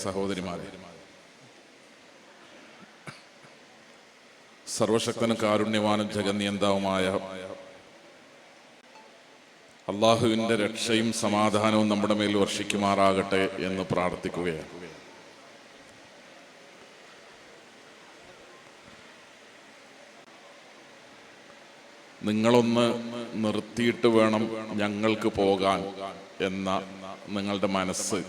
സഹോദരിമാരെ, സർവശക്തനും കാരുണ്യവാനും ജഗന്നിയന്താവുമായ അള്ളാഹുവിൻ്റെ രക്ഷയും സമാധാനവും നമ്മുടെ മേൽ വർഷിക്കുമാറാകട്ടെ എന്ന് പ്രാർത്ഥിക്കുകയാണ്. നിങ്ങളൊന്ന് നിർത്തിയിട്ട് വേണം ഞങ്ങൾക്ക് പോകാൻ എന്ന നിങ്ങളുടെ മനസ്സ്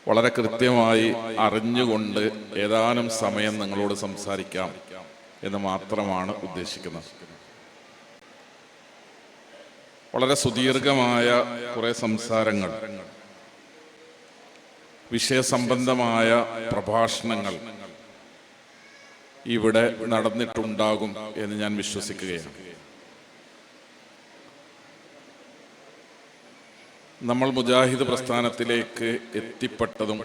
വളരെ കൃത്യമായി അറിഞ്ഞുകൊണ്ട് ഏതാനും സമയം നിങ്ങളോട് സംസാരിക്കാം എന്ന് മാത്രമാണ് ഉദ്ദേശിക്കുന്നത്. വളരെ സുദീർഘമായ കുറെ സംസാരങ്ങൾ, വിഷയസംബന്ധമായ പ്രഭാഷണങ്ങൾ ഇവിടെ നടന്നിട്ടുണ്ടാകും എന്ന് ഞാൻ വിശ്വസിക്കുകയാണ്. നമ്മൾ മുജാഹിദ് പ്രസ്ഥാനത്തിലേക്ക് എത്തിപ്പെട്ടതും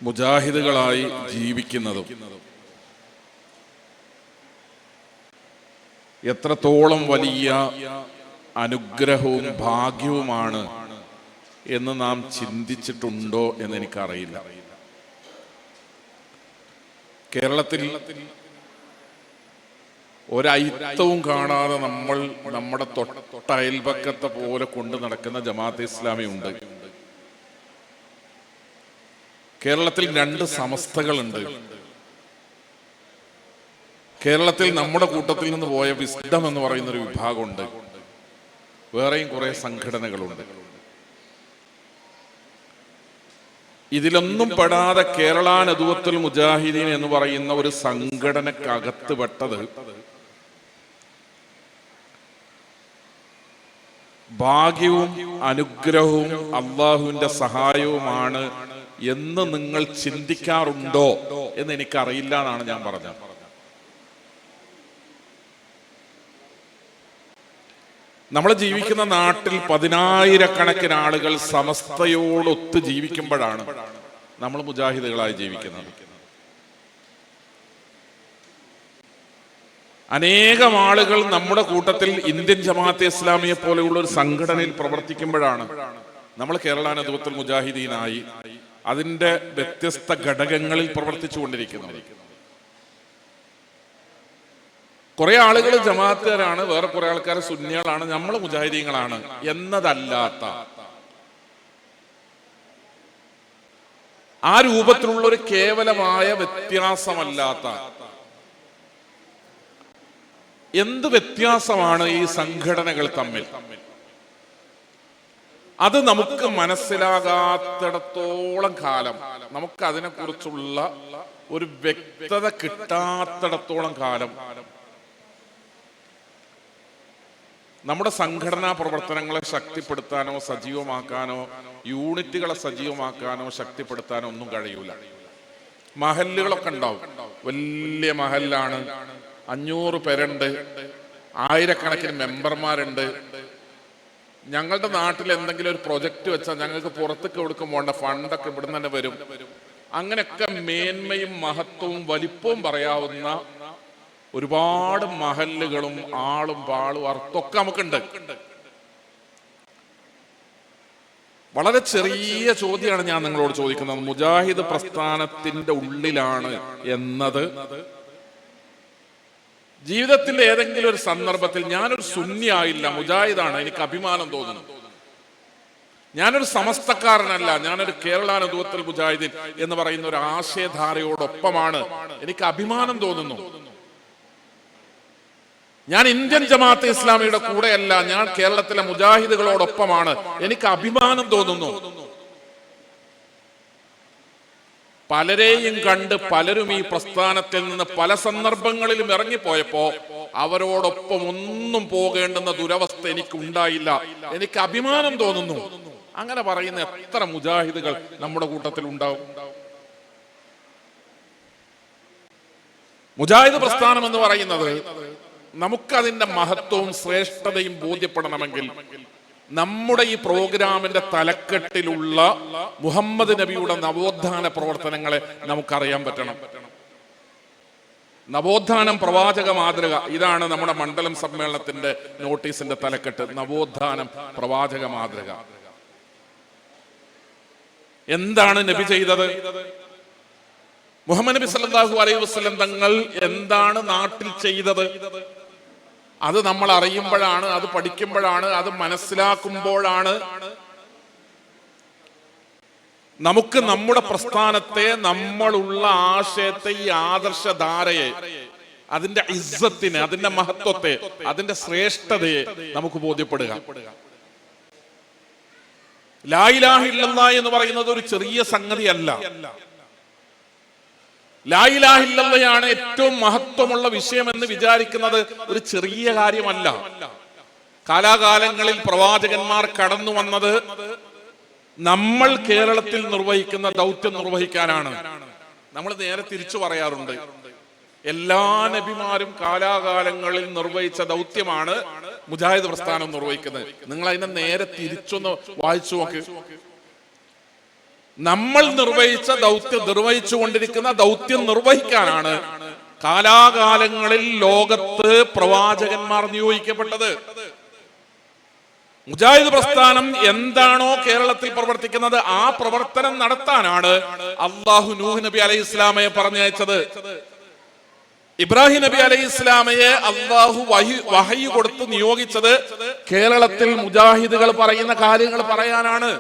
മുജാഹിദുകളായി ജീവിക്കുന്നതും എത്രത്തോളം വലിയ അനുഗ്രഹവും ഭാഗ്യവുമാണ് എന്ന് നാം ചിന്തിച്ചിട്ടുണ്ടോ എന്ന് എനിക്കറിയില്ല. കേരളത്തിൽ ഒരയിത്തവും കാണാതെ നമ്മൾ നമ്മുടെ തൊട്ടയൽപക്കത്തെ പോലെ കൊണ്ട് നടക്കുന്ന ജമാഅത്തെ ഇസ്ലാമി ഉണ്ട്. കേരളത്തിൽ 2 സമസ്തകളുണ്ട്. കേരളത്തിൽ നമ്മുടെ കൂട്ടത്തിൽ നിന്ന് പോയ വിസ്ഡം എന്ന് പറയുന്ന ഒരു വിഭാഗമുണ്ട്. വേറെയും കുറെ സംഘടനകളുണ്ട്. ഇതിലൊന്നും പെടാതെ കേരള നദുവത്തുൽ മുജാഹിദീൻ എന്ന് പറയുന്ന ഒരു സംഘടനക്കകത്ത് പെട്ടത് ഭാഗ്യവും അനുഗ്രഹവും അള്ളാഹുവിന്റെ സഹായവുമാണ് എന്ന് നിങ്ങൾ ചിന്തിക്കാറുണ്ടോ എന്ന് എനിക്കറിയില്ല എന്നാണ് ഞാൻ പറഞ്ഞത്. നമ്മൾ ജീവിക്കുന്ന നാട്ടിൽ 10,000-കണക്കിന് ആളുകൾ സമസ്തയോടൊത്ത് ജീവിക്കുമ്പോഴാണ് നമ്മൾ മുജാഹിദുകളായി ജീവിക്കുന്നത്. അനേകം ആളുകൾ നമ്മുടെ കൂട്ടത്തിൽ ഇന്ത്യൻ ജമാഅത്തെ ഇസ്ലാമിയെ പോലെയുള്ള ഒരു സംഘടനയിൽ പ്രവർത്തിക്കുമ്പോഴാണ് നമ്മൾ കേരള നദുവത്തുൽ മുജാഹിദീനായി അതിന്റെ വ്യത്യസ്ത ഘടകങ്ങളിൽ പ്രവർത്തിച്ചു കൊണ്ടിരിക്കുന്നത്. കുറെ ആളുകൾ ജമാഅത്തുകാരാണ്, വേറെ കുറെ ആൾക്കാർ സുന്നികളാണ്, നമ്മൾ മുജാഹിദീങ്ങളാണ് എന്നതല്ലാത്ത ആ രൂപത്തിലുള്ള ഒരു കേവലമായ വ്യത്യാസമല്ലാത്ത എന്ത് വ്യത്യാസമാണ് ഈ സംഘടനകൾ തമ്മിൽ? അത് നമുക്ക് മനസ്സിലാകാത്തിടത്തോളം കാലം, നമുക്ക് അതിനെക്കുറിച്ചുള്ള ഒരു വ്യക്തത കിട്ടാത്തിടത്തോളം കാലം നമ്മുടെ സംഘടനാ പ്രവർത്തനങ്ങളെ ശക്തിപ്പെടുത്താനോ സജീവമാക്കാനോ യൂണിറ്റുകളെ സജീവമാക്കാനോ ശക്തിപ്പെടുത്താനോ ഒന്നും കഴിയൂല. മഹല്ലുകളൊക്കെ ഉണ്ടാവും. വലിയ മഹല്ലാണ്, 500 പേരുണ്ട്, 1000-കണക്കിന് മെമ്പർമാരുണ്ട്. ഞങ്ങളുടെ നാട്ടിൽ എന്തെങ്കിലും ഒരു പ്രൊജക്ട് വെച്ചാൽ ഞങ്ങൾക്ക് പുറത്തേക്ക് കൊടുക്കും പോണ്ട, ഫണ്ടൊക്കെ ഇവിടുന്ന് തന്നെ വരും. അങ്ങനെയൊക്കെ മേന്മയും മഹത്വവും വലിപ്പവും പറയാവുന്ന ഒരുപാട് മഹല്ലുകളും ആളും പാളും അർത്ഥമൊക്കെ നമുക്കുണ്ട്. വളരെ ചെറിയ ചോദ്യമാണ് ഞാൻ നിങ്ങളോട് ചോദിക്കുന്നത്. മുജാഹിദ് പ്രസ്ഥാനത്തിന്റെ ഉള്ളിലാണ് എന്നത് ജീവിതത്തിന്റെ ഏതെങ്കിലും ഒരു സന്ദർഭത്തിൽ ഞാനൊരു സുന്നിയായില്ല, മുജാഹിദാണ്, എനിക്ക് അഭിമാനം തോന്നുന്നു. ഞാനൊരു സമസ്തക്കാരനല്ല, ഞാനൊരു കേരള നദുവത്തുൽ മുജാഹിദീൻ എന്ന് പറയുന്ന ഒരു ആശയധാരയോടൊപ്പമാണ്, എനിക്ക് അഭിമാനം തോന്നുന്നു. ഞാൻ ഇന്ത്യൻ ജമാഅത്തെ ഇസ്ലാമിയുടെ കൂടെയല്ല, ഞാൻ കേരളത്തിലെ മുജാഹിദുകളോടൊപ്പമാണ്, എനിക്ക് അഭിമാനം തോന്നുന്നു. പലരെയും കണ്ട് പലരും ഈ പ്രസ്ഥാനത്തിൽ നിന്ന് പല സന്ദർഭങ്ങളിലും ഇറങ്ങിപ്പോയപ്പോ അവരോടൊപ്പം ഒന്നും പോകേണ്ടുന്ന ദുരവസ്ഥ എനിക്ക് ഉണ്ടായില്ല, എനിക്ക് അഭിമാനം തോന്നുന്നു. അങ്ങനെ പറയുന്ന എത്ര മുജാഹിദുകൾ നമ്മുടെ കൂട്ടത്തിൽ ഉണ്ടാവും? മുജാഹിദ് പ്രസ്ഥാനം എന്ന് പറയുന്നത് നമുക്കതിന്റെ മഹത്വവും ശ്രേഷ്ഠതയും ബോധ്യപ്പെടണമെങ്കിൽ നമ്മുടെ ഈ പ്രോഗ്രാമിന്റെ തലക്കെട്ടിലുള്ള മുഹമ്മദ് നബിയുടെ നവോത്ഥാന പ്രവർത്തനങ്ങളെ നമുക്കറിയാൻ പറ്റണം. നവോത്ഥാനം പ്രവാചക മാതൃക. ഇതാണ് നമ്മുടെ മണ്ഡലം സമ്മേളനത്തിന്റെ നോട്ടീസിന്റെ തലക്കെട്ട്, നവോത്ഥാനം പ്രവാചക മാതൃക. എന്താണ് നബി ചെയ്തത്? മുഹമ്മദ് നബി സല്ലല്ലാഹു അലൈഹി വസല്ലം തങ്ങൾ എന്താണ് നാട്ടിൽ ചെയ്തത്? അത് നമ്മൾ അറിയുമ്പോഴാണ്, അത് പഠിക്കുമ്പോഴാണ്, അത് മനസ്സിലാക്കുമ്പോഴാണ് നമുക്ക് നമ്മുടെ പ്രസ്ഥാനത്തെ, നമ്മളുള്ള ആശയത്തെ, ഈ ആദർശധാരയെ, അതിന്റെ ഇസ്സത്തിനെ, അതിന്റെ മഹത്വത്തെ, അതിന്റെ ശ്രേഷ്ഠതയെ നമുക്ക് ബോധ്യപ്പെടുക. ലാ ഇലാഹ ഇല്ലല്ലാഹ് എന്ന് പറയുന്നത് ഒരു ചെറിയ സംഗതിയല്ല. ലാ ഇലാഹ ഇല്ലല്ലാഹയാണ് ഏറ്റവും മഹത്വമുള്ള വിഷയം എന്ന് വിചാരിക്കുന്നത് ഒരു ചെറിയ കാര്യമല്ല. കാലാകാലങ്ങളിൽ പ്രവാചകന്മാർ കടന്നു വന്നത് നമ്മൾ കേരളത്തിൽ നിർവഹിക്കുന്ന ദൗത്യം നിർവഹിക്കാനാണ്. നമ്മൾ നേരെ തിരിച്ചു പറയാറുണ്ട്, എല്ലാ നബിമാരും കാലാകാലങ്ങളിൽ നിർവഹിച്ച ദൗത്യമാണ് മുജാഹിദ് പ്രസ്ഥാനം നിർവഹിക്കുന്നത്. നിങ്ങൾ അതിനെ നേരെ തിരിച്ചൊന്ന് വായിച്ചു നോക്ക്. നമ്മൾ നിർവഹിച്ച ദൗത്യം, നിർവഹിച്ചുകൊണ്ടിരിക്കുന്ന ദൗത്യം നിർവഹിക്കാനാണ് കാലാകാലങ്ങളിൽ ലോകത്ത് പ്രവാചകന്മാർ നിയോഗിക്കപ്പെട്ടത്. മുജാഹിദ് പ്രസ്ഥാനം എന്താണോ കേരളത്തിൽ പ്രവർത്തിക്കുന്നത് ആ പ്രവർത്തനം നടത്താനാണ് അള്ളാഹു നൂഹ് നബി അലൈഹി ഇസ്ലാമയെ പറഞ്ഞയച്ചത്. ഇബ്രാഹിം നബി അലൈഹി ഇസ്ലാമയെ അള്ളാഹു വഹയി കൊടുത്ത് നിയോഗിച്ചത് കേരളത്തിൽ മുജാഹിദുകൾ പറയുന്ന കാര്യങ്ങൾ പറയാനാണ്.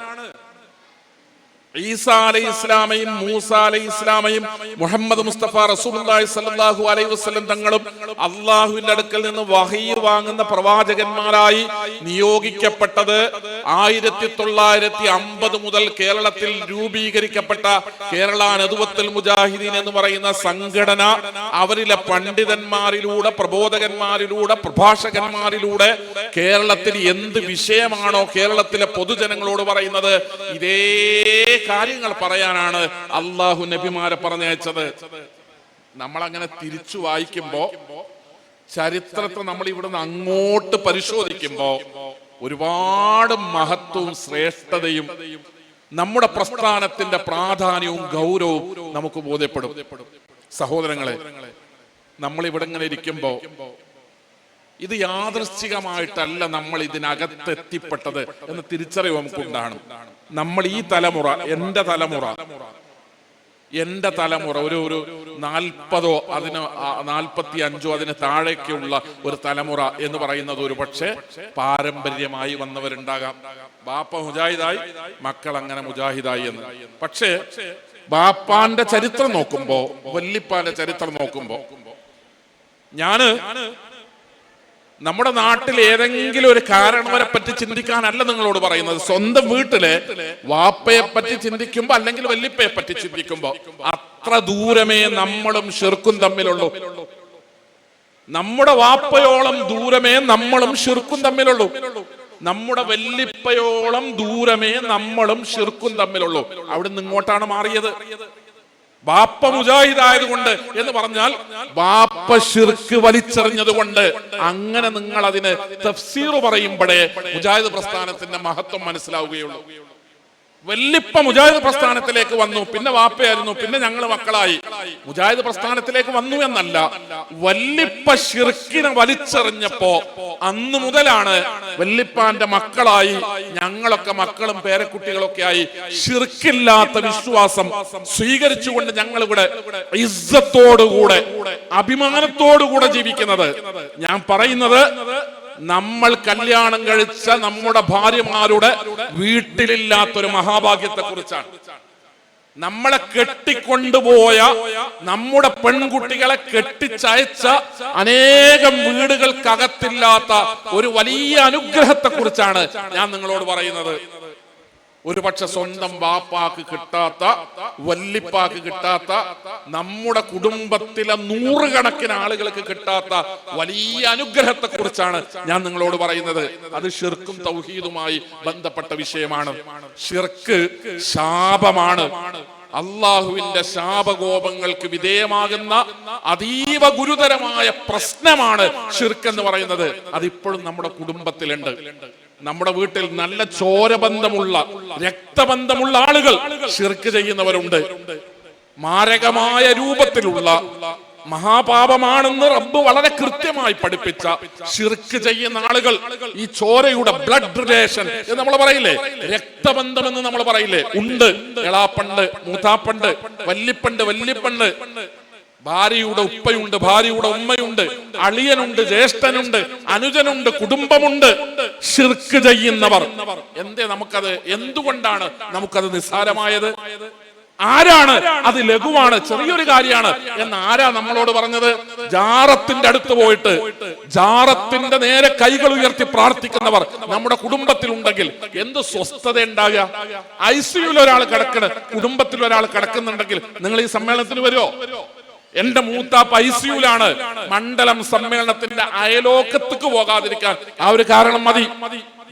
ഈസാ അലൈഹി ഇസ്ലാമയും മൂസ അലൈഹി ഇസ്ലാമയും മുഹമ്മദ് മുസ്തഫ റസൂലുള്ളാഹി സ്വല്ലല്ലാഹു അലൈഹി വസല്ലം തങ്ങളും അള്ളാഹുവിന്റെ അടുക്കൽ നിന്ന് വഹയി വാങ്ങുന്ന പ്രവാചകന്മാരായി നിയോഗിക്കപ്പെട്ടത് 1950 മുതൽ കേരളത്തിൽ രൂപീകരിക്കപ്പെട്ട കേരള നദ്വത്തുൽ മുജാഹിദീൻ എന്ന് പറയുന്ന സംഘടന അവരിലെ പണ്ഡിതന്മാരിലൂടെ, പ്രബോധകന്മാരിലൂടെ, പ്രഭാഷകന്മാരിലൂടെ കേരളത്തിൽ എന്ത് വിഷയമാണോ കേരളത്തിലെ പൊതുജനങ്ങളോട് പറയുന്നത്, ഇതേ കാര്യങ്ങൾ പറയാനാണ് അള്ളാഹു നബിമാരെ പറഞ്ഞയച്ചത്. നമ്മൾ അങ്ങനെ തിരിച്ചു വായിക്കുമ്പോ, ചരിത്രത്തെ നമ്മൾ ഇവിടുന്ന് അങ്ങോട്ട് പരിശോധിക്കുമ്പോ ഒരുപാട് മഹത്വവും ശ്രേഷ്ഠതയും നമ്മുടെ പ്രസ്ഥാനത്തിന്റെ പ്രാധാന്യവും ഗൗരവവും നമുക്ക് ബോധ്യപ്പെടും. സഹോദരങ്ങളെ, നമ്മൾ ഇവിടെ ഇങ്ങനെ ഇരിക്കുമ്പോ ഇത് യാദൃശ്ചികമായിട്ടല്ല നമ്മൾ ഇതിനകത്തെത്തിപ്പെട്ടത് എന്ന് തിരിച്ചറിവ് നമുക്കുണ്ടാണ്. നമ്മൾ ഈ തലമുറ, എന്റെ തലമുറ ഒരു 40ഓ 45ഓ അതിന് താഴേക്കുള്ള ഒരു തലമുറ എന്ന് പറയുന്നത് ഒരു പക്ഷേ പാരമ്പര്യമായി വന്നവരുണ്ടാകാം. ബാപ്പ മുജാഹിദായി, മക്കൾ അങ്ങനെ മുജാഹിദായി എന്ന്. പക്ഷേ ബാപ്പാന്റെ ചരിത്രം നോക്കുമ്പോ, വല്ലിപ്പാന്റെ ചരിത്രം നോക്കുമ്പോ, ഞാന് നമ്മുടെ നാട്ടിൽ ഏതെങ്കിലും ഒരു കാരണവരെ പറ്റി ചിന്തിക്കാനല്ല നിങ്ങളോട് പറയുന്നത്. സ്വന്തം വീട്ടിലെ വാപ്പയെ പറ്റി ചിന്തിക്കുമ്പോ, അല്ലെങ്കിൽ വല്ലിപ്പയെ പറ്റി ചിന്തിക്കുമ്പോ അത്ര ദൂരമേ നമ്മളും ശിർക്കും തമ്മിലുള്ളൂ. നമ്മുടെ വാപ്പയോളം ദൂരമേ നമ്മളും ശിർക്കും തമ്മിലുള്ളൂ. നമ്മുടെ വല്ലിപ്പയോളം ദൂരമേ നമ്മളും ശിർക്കും തമ്മിലുള്ളൂ. അവിടുന്ന് ഇങ്ങോട്ടാണ് മാറിയത്. ബാപ്പ മുജാഹിദായതുകൊണ്ട് എന്ന് പറഞ്ഞാൽ ബാപ്പ ശിർക്ക് വലിച്ചെറിഞ്ഞത് കൊണ്ട്, അങ്ങനെ നിങ്ങൾ അതിന് തഫ്സീർ പറയുമ്പോഴേ മുജാഹിദ് പ്രസ്ഥാനത്തിന്റെ മഹത്വം മനസ്സിലാവുകയുള്ളൂ. വല്ലിപ്പ മുജാഹിദ് പ്രസ്ഥാനത്തിലേക്ക് വന്നു, പിന്നെ വാപ്പയായിരുന്നു, പിന്നെ ഞങ്ങൾ മക്കളായി മുജാഹിദ് പ്രസ്ഥാനത്തിലേക്ക് വന്നു എന്നല്ല. വല്ലിപ്പ ശിർക്കിനെ വലിച്ചെറിഞ്ഞപ്പോ അന്ന് മുതലാണ് വല്ലിപ്പാന്റെ മക്കളായി ഞങ്ങളൊക്കെ, മക്കളും പേരക്കുട്ടികളൊക്കെ ആയി ശിർക്കില്ലാത്ത വിശ്വാസം സ്വീകരിച്ചുകൊണ്ട് ഞങ്ങൾ ഇവിടെ ഇസ്സത്തോടുകൂടെ, അഭിമാനത്തോടുകൂടെ ജീവിക്കുന്നത്. ഞാൻ പറയുന്നത്, നമ്മൾ കല്യാണം കഴിച്ച നമ്മുടെ ഭാര്യമാരുടെ വീട്ടിലില്ലാത്തൊരു മഹാഭാഗ്യത്തെ കുറിച്ചാണ്. നമ്മളെ കെട്ടിക്കൊണ്ടുപോയ നമ്മുടെ പെൺകുട്ടികളെ കെട്ടിച്ചയച്ച അനേകം വീടുകൾക്കകത്തില്ലാത്ത ഒരു വലിയ അനുഗ്രഹത്തെ കുറിച്ചാണ് ഞാൻ നിങ്ങളോട് പറയുന്നത്. ഒരു പക്ഷെ സ്വന്തം ബാപ്പാക്ക് കിട്ടാത്ത, വല്ലിപ്പാക്ക് കിട്ടാത്ത, നമ്മുടെ കുടുംബത്തിലെ 100 കണക്കിന് ആളുകൾക്ക് കിട്ടാത്ത വലിയ അനുഗ്രഹത്തെ കുറിച്ചാണ് ഞാൻ നിങ്ങളോട് പറയുന്നത്. അത് ശിർക്കും തൗഹീദുമായി ബന്ധപ്പെട്ട വിഷയമാണ്. ശിർക്ക് ശാപമാണ്. അള്ളാഹുവിന്റെ ശാപകോപങ്ങൾക്ക് വിധേയമാകുന്ന അതീവ ഗുരുതരമായ പ്രശ്നമാണ് ശിർക്ക് എന്ന് പറയുന്നത്. അതിപ്പോഴും നമ്മുടെ കുടുംബത്തിലുണ്ട്. നമ്മുടെ വീട്ടിൽ നല്ല ചോരബന്ധമുള്ള, രക്തബന്ധമുള്ള ആളുകൾ ശിർക്ക് ചെയ്യുന്നവരുണ്ട്. മാരകമായ രൂപത്തിലുള്ള, മഹാപാപമാണെന്ന് റബ്ബ് വളരെ കൃത്യമായി പഠിപ്പിച്ച ശിർക്ക് ചെയ്യുന്ന ആളുകൾ, ഈ ചോരയുടെ ബ്ലഡ് റിലേഷൻ എന്ന് നമ്മൾ പറയില്ലേ, രക്തബന്ധം എന്ന് നമ്മൾ പറയില്ലേ, ഉണ്ട്. എളാപ്പണ്ട്, മൂത്താപ്പണ്ട്, വല്ലിപ്പണ്ട്, വല്യപ്പണ്ട്, ഭാര്യയുടെ ഉപ്പയുണ്ട്, ഭാര്യയുടെ ഉമ്മയുണ്ട്, അളിയനുണ്ട്, ജ്യേഷ്ഠനുണ്ട്, അനുജനുണ്ട്, കുടുംബമുണ്ട്. ശിർക്ക് ചെയ്യുന്നവർ എന്തേ നമുക്കത്, എന്തുകൊണ്ടാണ് നമുക്കത് നിസ്സാരമായത്? ആരാണ് അത് ലഘുവാണ്, ചെറിയൊരു കാര്യമാണ് എന്ന് ആരാ നമ്മളോട് പറഞ്ഞത്? ജാറത്തിന്റെ അടുത്ത് പോയിട്ട് ജാറത്തിന്റെ നേരെ കൈകൾ ഉയർത്തി പ്രാർത്ഥിക്കുന്നവർ നമ്മുടെ കുടുംബത്തിൽ ഉണ്ടെങ്കിൽ എന്ത് സ്വസ്ഥത ഉണ്ടാകുക? ICUയിൽ ഒരാൾ കിടക്കണ്, കുടുംബത്തിൽ ഒരാൾ കിടക്കുന്നുണ്ടെങ്കിൽ നിങ്ങൾ ഈ സമ്മേളനത്തിന് വരുമോ? എന്റെ മൂത്താപ്പ ICUയിലാണ്, മണ്ഡലം സമ്മേളനത്തിന്റെ അയലോക്കത്തേക്ക് പോകാതിരിക്കാൻ ആ ഒരു കാരണം മതി.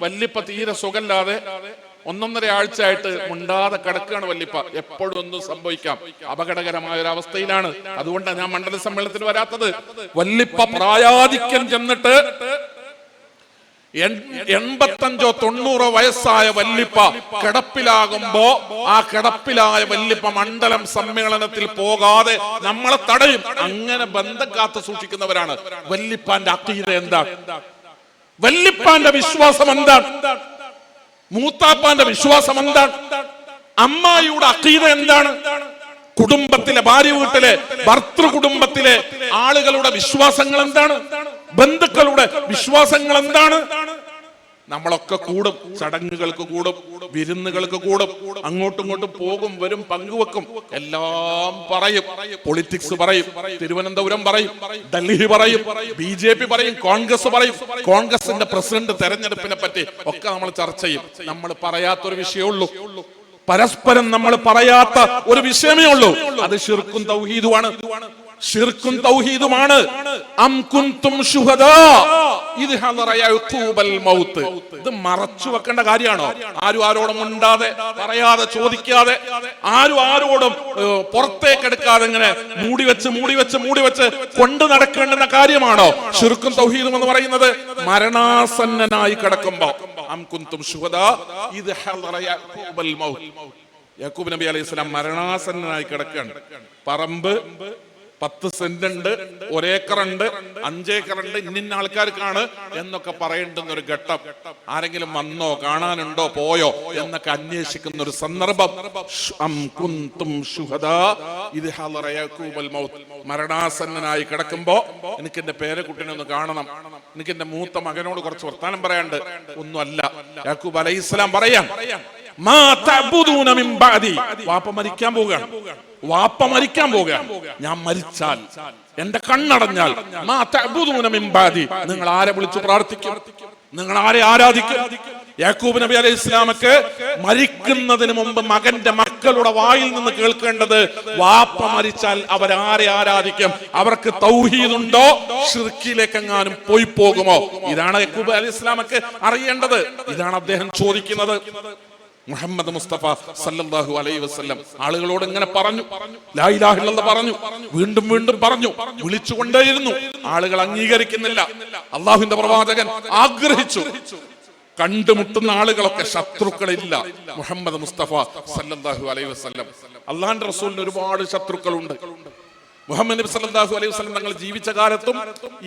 വല്യപ്പ തീരെ സുഖമില്ലാതെ 1.5 ആഴ്ചയായിട്ട് മുണ്ടാതെ കിടക്കുകയാണ് വല്യപ്പ. എപ്പോഴും ഒന്നും സംഭവിക്കാം, അപകടകരമായ ഒരു അവസ്ഥയിലാണ്. അതുകൊണ്ടാണ് ഞാൻ മണ്ഡല സമ്മേളനത്തിന് വരാത്തത്. വല്യപ്പ പ്രായാധിക്യം ചെന്നിട്ട് 85-90 വയസ്സായ വല്യപ്പ കിടപ്പിലാകുമ്പോ ആ കിടപ്പിലായ വല്യപ്പ മണ്ഡലം സമ്മേളനത്തിൽ പോകാതെ നമ്മളെ തടയും. അങ്ങനെ ബന്ധം കാത്തു സൂക്ഷിക്കുന്നവരാണ്. വല്യപ്പാന്റെ അഖീദ എന്താണ്? വല്യപ്പാന്റെ വിശ്വാസം എന്താണ്? മൂത്താപ്പാന്റെ വിശ്വാസം എന്താണ്? അമ്മായിയുടെ അഖീദ എന്താണ്? കുടുംബത്തിലെ, ഭാര്യ വീട്ടിലെ, ഭർത്തൃ കുടുംബത്തിലെ ആളുകളുടെ വിശ്വാസങ്ങൾ എന്താണ്? ബന്ധുക്കളുടെ വിശ്വാസങ്ങൾ എന്താണ്? നമ്മളൊക്കെ കൂടും, ചടങ്ങുകൾക്ക് കൂടും, വിരുന്നുകൾക്ക് കൂടും, അങ്ങോട്ടും ഇങ്ങോട്ടും പോകും, വരും, പങ്കുവെക്കും, എല്ലാം പറയും. പൊളിറ്റിക്സ് പറയും, തിരുവനന്തപുരം പറയും, ഡൽഹി പറയും, BJP പറയും, കോൺഗ്രസ് പറയും. കോൺഗ്രസിന്റെ പ്രസിഡന്റ് തെരഞ്ഞെടുപ്പിനെ പറ്റി ഒക്കെ നമ്മൾ ചർച്ച ചെയ്യും. നമ്മൾ പറയാത്തൊരു വിഷയമുള്ളൂ, പരസ്പരം നമ്മൾ പറയാത്ത ഒരു വിഷയമേ ഉള്ളൂ. അത് ശിർക്കും തൗഹീദുമാണ്. ശിർക്കും തൗഹീദുമാണ്. അം കുന്തും ശുഹദാ ഇദ് ഹദറ യഅഖൂബൽ മൗത്ത്. ഇത് മറച്ചു വെക്കേണ്ട കാര്യമാണോ? ആരും ആരോടും ഉണ്ടാതെ, പറയാതെ, ചോദിക്കാതെ, ആരും ആരോടും പുറത്തേക്ക് എടുക്കാതെ ഇങ്ങനെ മൂടി വെച്ച് കൊണ്ടു നടക്കേണ്ടുന്ന കാര്യമാണോ ശിർക്കും തൗഹീദും എന്ന് പറയുന്നത്? മരണാസന്നനായി കിടക്കുമ്പോ അം കുന്തും ശുഹദാ ഇദ് ഹദറ യഅഖൂബൽ മൗത്ത്. യാക്കൂബ് നബി അലൈഹിസ്സലാം മരണാസന്നനായി കിടക്കുകയാണ്. പറമ്പ് 10 സെന്റ് ഉണ്ട്, 1 ഏക്കറുണ്ട്, 5 ഏക്കറുണ്ട്, ഇന്ന ആൾക്കാർക്കാണ് എന്നൊക്കെ പറയേണ്ടുന്ന ഒരു ഘട്ടം. ആരെങ്കിലും വന്നോ, കാണാനുണ്ടോ, പോയോ എന്നൊക്കെ അന്വേഷിക്കുന്ന ഒരു സന്ദർഭം. മരണാസന്നനായി കിടക്കുമ്പോ എനിക്ക് എന്റെ പേരക്കുട്ടിനെ ഒന്ന് കാണണം, എനിക്ക് എന്റെ മൂത്ത മകനോട് കുറച്ച് വർത്താനം പറയാണ്ട്. ഒന്നുമല്ല, യാക്കൂബ് അലൈഹിസ്സലാം പറയാം, വാപ്പ മരിക്കാൻ പോവുകയാണ്. ഞാൻ മരിച്ചാൽ, എന്റെ കണ്ണടഞ്ഞാൽ, നിങ്ങൾ ആരെ വിളിച്ചു പ്രാർത്ഥിക്കും? നിങ്ങൾ ആരെ ആരാധിക്കും? യാക്കൂബ് നബി അലൈഹി ഇസ്ലാമക്ക് മരിക്കുന്നതിന് മുമ്പ് മക്കളുടെ വായിൽ നിന്ന് കേൾക്കേണ്ടത്, വാപ്പ മരിച്ചാൽ അവരാരെ ആരാധിക്കും? അവർക്ക് തൗഹീദുണ്ടോ, ഷിർക്കിലേക്ക് എങ്ങാനും പോയി പോകുമോ? ഇതാണ് യാക്കൂബ് അലൈഹി ഇസ്ലാമക്ക് അറിയേണ്ടത്. ഇതാണ് അദ്ദേഹം ചോദിക്കുന്നത്. മുഹമ്മദ് മുസ്തഫ സല്ലല്ലാഹു അലൈഹി വസല്ലം ആളുകളോട് ഇങ്ങനെ പറഞ്ഞു, ലാ ഇലാഹ ഇല്ലല്ലാഹ് പറഞ്ഞു, വീണ്ടും പറഞ്ഞു, വിളിച്ചുകൊണ്ടേയിരുന്നു. ആളുകൾ അംഗീകരിക്കുന്നില്ല. അള്ളാഹുവിന്റെ പ്രവാചകൻ ആഗ്രഹിച്ചു, കണ്ടുമുട്ടുന്ന ആളുകളൊക്കെ ശത്രുക്കളില്ല. മുഹമ്മദ് മുസ്തഫ സല്ലല്ലാഹു അലൈഹി വസല്ലം, അള്ളാഹുവിന്റെ റസൂലിന് ഒരുപാട് ശത്രുക്കളുണ്ട്. മുഹമ്മദ് നബി സല്ലല്ലാഹു അലൈഹി വസല്ലം തങ്ങൾ ജീവിച്ച കാലത്തും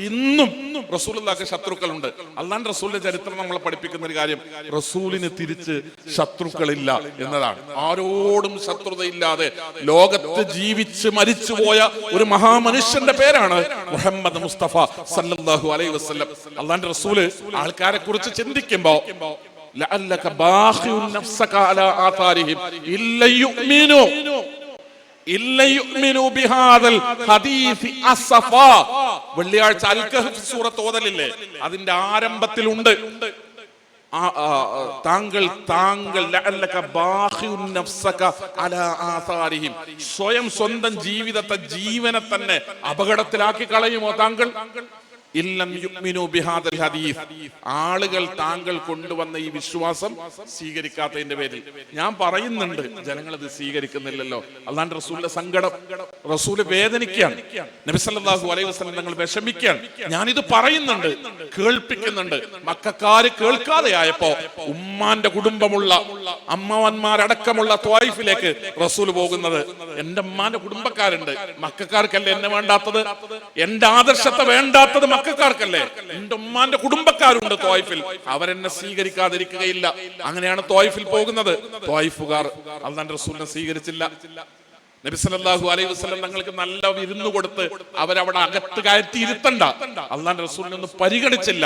ഇന്നും റസൂലുള്ളാഹിക്ക് ശത്രുക്കളുണ്ട്. അള്ളാഹുവിന്റെ റസൂലിന്റെ ചരിത്രം നമ്മളെ പഠിപ്പിക്കുന്ന ഒരു കാര്യം, റസൂലിന് തിരിച്ച് ശത്രുക്കളില്ല എന്നതാണ്. ആരോടും ശത്രുതയില്ലാതെ ലോകത്ത് ജീവിച്ച് മരിച്ചുപോയ ഒരു മഹാമനുഷ്യന്റെ പേരാണ് മുഹമ്മദ് മുസ്തഫ സല്ലല്ലാഹു അലൈഹി വസല്ലം. അള്ളാഹുവിന്റെ റസൂല് ആൾക്കാരെ കുറിച്ച് ചിന്തിക്കുമ്പോ ലഅല്ലക ബാഖിഉൻ നഫ്സക അലാ ആതാരിഹിം ഇല്ല യുഅ്മിനു വെള്ളിയാഴ്ച അൽ കഹ്ഫ് സൂറത്ത് ഓതലില്ലേ, അതിന്റെ ആരംഭത്തിലുണ്ട് താങ്കൾ സ്വന്തം ജീവിതത്തെ, ജീവനെ തന്നെ അപകടത്തിലാക്കി കളയുമോ താങ്കൾ? ഇല്ലം യുഅ്മിനു ബിഹാദൽ ഹദീസ്, ആളുകൾ താങ്കൾ കൊണ്ടുവന്ന ഈ വിശ്വാസം സ്വീകരിക്കാത്തതിന്റെ പേരിൽ. ഞാൻ പറയുന്നുണ്ട്, ജനങ്ങൾ ഇത് സ്വീകരിക്കുന്നില്ലല്ലോ. അല്ലാണ്ട് റസൂലിന്റെ സങ്കടം, റസൂല് വേദനിക്കുകയാണ്, നബി സല്ലല്ലാഹു അലൈഹി വസല്ലം തങ്ങൾ വിഷമിക്കുകയാണ്. ഞാനിത് പറയുന്നുണ്ട്, കേൾപ്പിക്കുന്നുണ്ട്. മക്കക്കാര് കേൾക്കാതെയായപ്പോ ഉമ്മാന്റെ കുടുംബമുള്ള അമ്മവന്മാരടക്കമുള്ള ത്വായിഫിലേക്ക് റസൂൽ പോകുന്നത്. എന്റെ ഉമ്മാന്റെ കുടുംബക്കാരുണ്ട്, മക്കക്കാർക്കല്ലേ എന്നെ വേണ്ടാത്തത്? എന്റെ ആദർശത്തെ വേണ്ടാത്തത് മക്കക്കാർക്കല്ലേ? എന്റെ ഉമ്മാന്റെ കുടുംബക്കാരുണ്ട് ത്വായിഫിൽ, അവരെന്നെ സ്വീകരിക്കാതിരിക്കുകയില്ല. അങ്ങനെയാണ് ത്വായിഫിൽ പോകുന്നത്. ത്വായിഫുകാർ അല്ലാഹുവിന്റെ റസൂലിനെ സ്വീകരിച്ചില്ല. നബി സല്ലല്ലാഹു അലൈഹി വസല്ലം തങ്ങൾക്ക് നല്ല വിരുന്ന് കൊടുത്ത് അവരവിടെ അകത്ത് കയറ്റി ഇരുത്തണ്ട, അല്ലാഹുവിന്റെ റസൂലിനെ ഒന്നും പരിഗണിച്ചില്ല.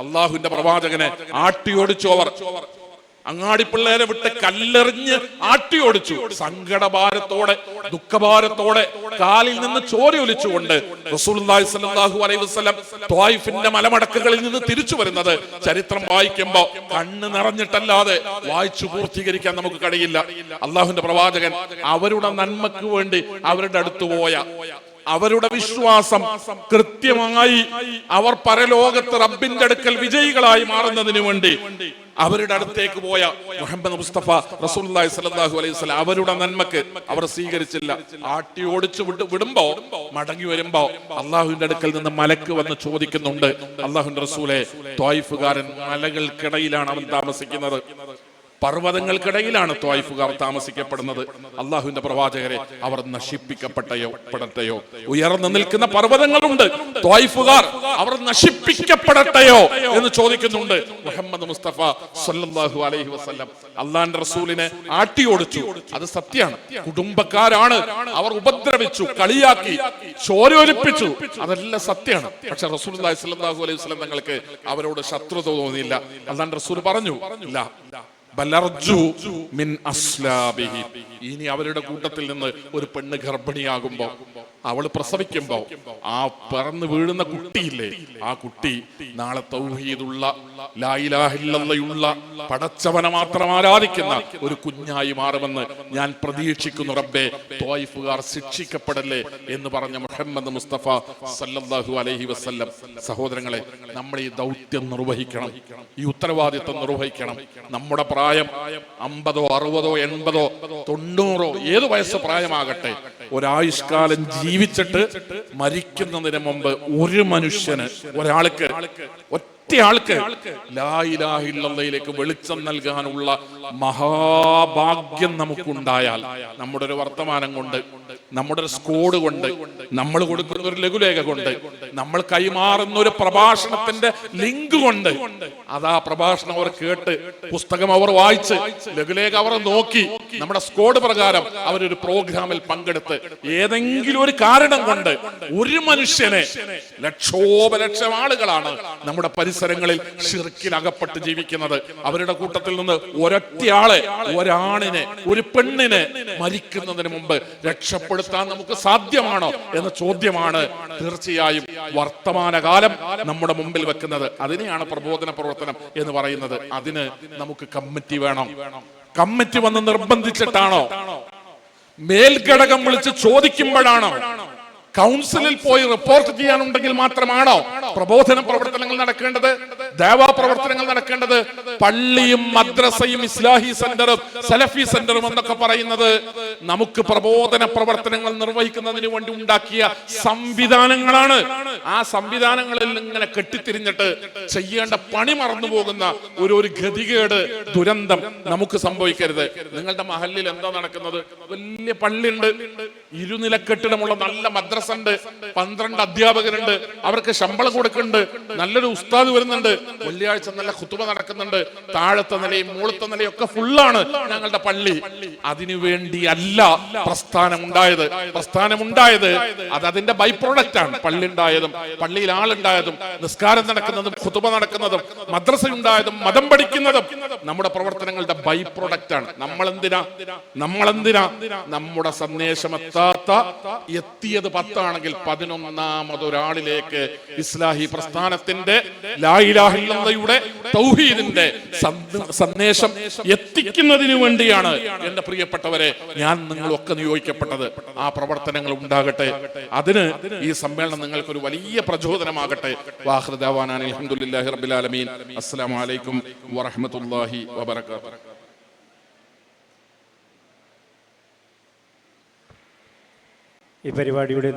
അള്ളാഹുവിന്റെ പ്രവാചകനെ ആട്ടിയോടിച്ചു. അവർ അങ്ങാടി പിള്ളേരെ വിട്ട് കല്ലെറിഞ്ഞ് ആട്ടിയോടിച്ചു. സങ്കടഭാരത്തോടെ, ദുഃഖഭാരത്തോടെ, കാലിൽ നിന്ന് ചോരയൊലിച്ചുകൊണ്ട് റസൂലുള്ളാഹി സ്വല്ലല്ലാഹു അലൈഹി വസല്ലം ത്വായിഫിന്റെ മലമടക്കുകളിൽ നിന്ന് തിരിച്ചു വരുന്നത് ചരിത്രം വായിക്കുമ്പോ കണ്ണ് നിറഞ്ഞിട്ടല്ലാതെ വായിച്ചു പൂർത്തീകരിക്കാൻ നമുക്ക് കഴിയില്ല. അള്ളാഹുവിന്റെ പ്രവാചകൻ അവരുടെ നന്മക്ക് വേണ്ടി അവരുടെ അടുത്ത് പോയ, അവരുടെ വിശ്വാസം കൃത്യമായി അവർ പരലോകത്ത് റബ്ബിന്റെ അടുക്കൽ വിജയികളായി മാറുന്നതിന് വേണ്ടി അവരുടെ അടുത്തേക്ക് പോയ മുഹമ്മദ് മുസ്തഫ റസൂലുള്ളാഹി സ്വല്ലല്ലാഹു അലൈഹി വസല്ലം അവരുടെ നന്മക്ക് അവർ സ്വീകരിച്ചില്ല. ആട്ടി ഓടിച്ചു വിടുമ്പോ മടങ്ങി വരുമ്പോ അള്ളാഹുവിന്റെ അടുക്കൽ നിന്ന് മലക്ക് വന്ന് ചോദിക്കുന്നുണ്ട്, അള്ളാഹുവിന്റെ റസൂലെ, ത്വായിഫുകാരൻ മലകൾക്കിടയിലാണ് അവൻ താമസിക്കുന്നത്, പർവ്വതങ്ങൾക്കിടയിലാണ് ത്വായിഫുകാർ താമസിക്കപ്പെടുന്നത്. അള്ളാഹുവിന്റെ പ്രവാചകരെ, അവർ നശിപ്പിക്കപ്പെടട്ടെയോ? ഉയർന്നു നിൽക്കുന്ന പർവ്വതങ്ങളുണ്ട്, ത്വായിഫുകാർ അവർ നശിപ്പിക്കപ്പെടട്ടെയോ എന്ന് ചോദിക്കുന്നുണ്ട് മുഹമ്മദ് മുസ്തഫ സല്ലല്ലാഹു അലൈഹി വസല്ലം. അള്ളാഹുവിന്റെ റസൂലിനെ ആട്ടിയോടിച്ചു, അത് സത്യമാണ്. കുടുംബക്കാരാണ്, അവർ ഉപദ്രവിച്ചു, കളിയാക്കി, ചോരയൊലിപ്പിച്ചു, അതെല്ലാം സത്യമാണ്. പക്ഷെ റസൂലുള്ളാഹി സ്വല്ലല്ലാഹു അലൈഹി വസല്ലം തങ്ങൾക്ക് അവരോട് ശത്രുത തോന്നിയില്ല. അള്ളാഹുവിന്റെ റസൂൽ പറഞ്ഞു, ഇല്ല, ഇനി അവരുടെ കൂട്ടത്തിൽ നിന്ന് ഒരു പെണ്ണ് ഗർഭിണിയാകുമ്പോ, അവൾ പ്രസവിക്കുമ്പോ, ആ പറന്ന് വീഴുന്ന കുട്ടിയില്ലേ, ആ കുട്ടി നാളെ തൗഹീദുള്ള, ലാ ഇലാഹ ഇല്ലല്ലാഹുള്ള, പടച്ചവനെ മാത്രം ആരാധിക്കുന്ന ഒരു കുഞ്ഞായി മാറുമെന്ന് ഞാൻ പ്രതീക്ഷിക്കുന്നു. റബ്ബേ, ത്വായിഫുകാർ ശിക്ഷിക്കപ്പെടല്ലേ എന്ന് പറഞ്ഞ മുഹമ്മദ് മുസ്തഫ സല്ലല്ലാഹു അലൈഹി വസല്ലം. സഹോദരങ്ങളെ, നമ്മൾ ഈ ദൗത്യം നിർവഹിക്കണം, ഈ ഉത്തരവാദിത്വം നിർവഹിക്കണം. നമ്മുടെ പ്രായം 50, 60, 80, 90, ഏത് വയസ്സ് പ്രായമാകട്ടെ, ഒരായുഷ്കാലം ജീവിച്ചിട്ട് മരിക്കുന്നതിന് മുമ്പ് ഒരു മനുഷ്യന്, ഒരാൾക്ക്, ഒറ്റയാൾക്ക് ലാ ഇലാഹ ഇല്ലല്ലാഹിലേക്ക് വെളിച്ചം നൽകാനുള്ള മഹാഭാഗ്യം നമുക്കുണ്ടായാൽ, നമ്മുടെ ഒരു വർത്തമാനം കൊണ്ട്, നമ്മുടെ ഒരു സ്കോഡ് കൊണ്ട്, നമ്മൾ കൊടുക്കുന്ന ഒരു ലഘുലേഖ കൊണ്ട്, നമ്മൾ കൈമാറുന്ന ഒരു പ്രഭാഷണത്തിന്റെ ലിങ്ക് കൊണ്ട്, അതാ പ്രഭാഷണം അവർ കേട്ട്, പുസ്തകം അവർ വായിച്ച്, ലഘുലേഖ അവർ നോക്കി, നമ്മുടെ സ്കോഡ് പ്രകാരം അവരൊരു പ്രോഗ്രാമിൽ പങ്കെടുത്ത്, ഏതെങ്കിലും ഒരു കാരണം കൊണ്ട് ഒരു മനുഷ്യനെ, ലക്ഷോപലക്ഷം ആളുകളാണ് നമ്മുടെ പരിസരങ്ങളിൽ ശിർക്കിൽ അകപ്പെട്ട് ജീവിക്കുന്നത്. അവരുടെ കൂട്ടത്തിൽ നിന്ന് ഒരൊറ്റയാളെ, ഒരാണിനെ, ഒരു പെണ്ണിനെ മരിക്കുന്നതിന് മുമ്പ് രക്ഷപ്പെടുത്താൻ നമുക്ക് സാധ്യമാണോ എന്ന ചോദ്യമാണ് തീർച്ചയായും വർത്തമാനകാലം നമ്മുടെ മുമ്പിൽ വെക്കുന്നത്. അതിനെയാണ് പ്രബോധന പ്രവർത്തനം എന്ന് പറയുന്നത്. അതിന് നമുക്ക് കമ്മിറ്റി വേണം. കമ്മിറ്റി വന്ന് നിർബന്ധിച്ചിട്ടാണോ? മേൽഘടകം വിളിച്ച് ചോദിക്കുമ്പോഴാണോ? കൗൺസിലിൽ പോയി റിപ്പോർട്ട് ചെയ്യാനുണ്ടെങ്കിൽ മാത്രമാണോ പ്രബോധന പ്രവർത്തനങ്ങൾ നടക്കേണ്ടത്? ദഅവാ പ്രവർത്തനങ്ങൾ നടക്കേണ്ടത്? പള്ളിയും മദ്രസയും ഇസ്ലാഹി സെന്ററും സലഫി സെന്ററും എന്നൊക്കെ പറയുന്നത് നമുക്ക് പ്രബോധന പ്രവർത്തനങ്ങൾ നിർവഹിക്കുന്നതിന് വേണ്ടി ഉണ്ടാക്കിയ സംവിധാനങ്ങളാണ്. ആ സംവിധാനങ്ങളിൽ ഇങ്ങനെ കെട്ടിത്തിരിഞ്ഞിട്ട് ചെയ്യേണ്ട പണി മറന്നു പോകുന്ന ഒരു ഗതികേട്, ദുരന്തം നമുക്ക് സംഭവിക്കരുത്. നിങ്ങളുടെ മഹല്ലിൽ എന്താ നടക്കുന്നത്? വലിയ പള്ളിയുണ്ട്, ഇരുനില കെട്ടിടമുള്ള നല്ല മദ്രസ ഉണ്ട്, 12 അധ്യാപകരുണ്ട്, അവർക്ക് ശമ്പളം കൊടുക്കുന്നുണ്ട്, നല്ലൊരു ഉസ്താദ് വരുന്നുണ്ട്, വെള്ളിയാഴ്ച നല്ല ഖുതുബ നടക്കുന്നുണ്ട്, താഴത്തെ നിലയും മുകളത്തെ നിലയും ഒക്കെ ഫുള്ളാണ് ഞങ്ങളുടെ പള്ളി. അതിനുവേണ്ടിയല്ല പ്രസ്ഥാനമുണ്ടായത്. അത് അതിന്റെ ബൈ പ്രൊഡക്റ്റ് ആണ്. പള്ളി ഉണ്ടായതും, പള്ളിയിൽ ആളുണ്ടായതും, നിസ്കാരം നടക്കുന്നതും, ഖുതുബ നടക്കുന്നതും, മദ്രസ ഉണ്ടായതും, മതം പഠിക്കുന്നതും നമ്മുടെ പ്രവർത്തനങ്ങളുടെ ബൈ പ്രൊഡക്റ്റ് ആണ്. നമ്മളെന്തിനാ നമ്മുടെ സന്ദേശം എത്താത്ത, എത്തിയത് 10 ആണെങ്കിൽ 11ാമതൊരാളിലേക്ക് ഇസ്ലാഹി പ്രസ്ഥാനത്തിന്റെ ലാ ഇലാഹ ഇല്ലല്ലാഹയുടെ തൗഹീദിന്റെ സന്ദേശം എത്തിക്കുന്നതിന് വേണ്ടിയാണ് എന്റെ പ്രിയപ്പെട്ടവരെ ഞാൻ നിങ്ങളൊക്കെ നിയോഗിക്കപ്പെട്ടത്. ആ പ്രവർത്തനങ്ങൾ ഉണ്ടാകട്ടെ. അതിന് ഈ സമ്മേളനം നിങ്ങൾക്കൊരു വലിയ പ്രചോദനമാകട്ടെ. വാഖിറു ദഅവാനാ അൽഹംദുലില്ലാഹി റബ്ബിൽ ആലമീൻ. അസ്സലാമു അലൈക്കും വറഹ്മത്തുള്ളാഹി വബറകാതുഹു. ഈ പരിപാടിയുടെ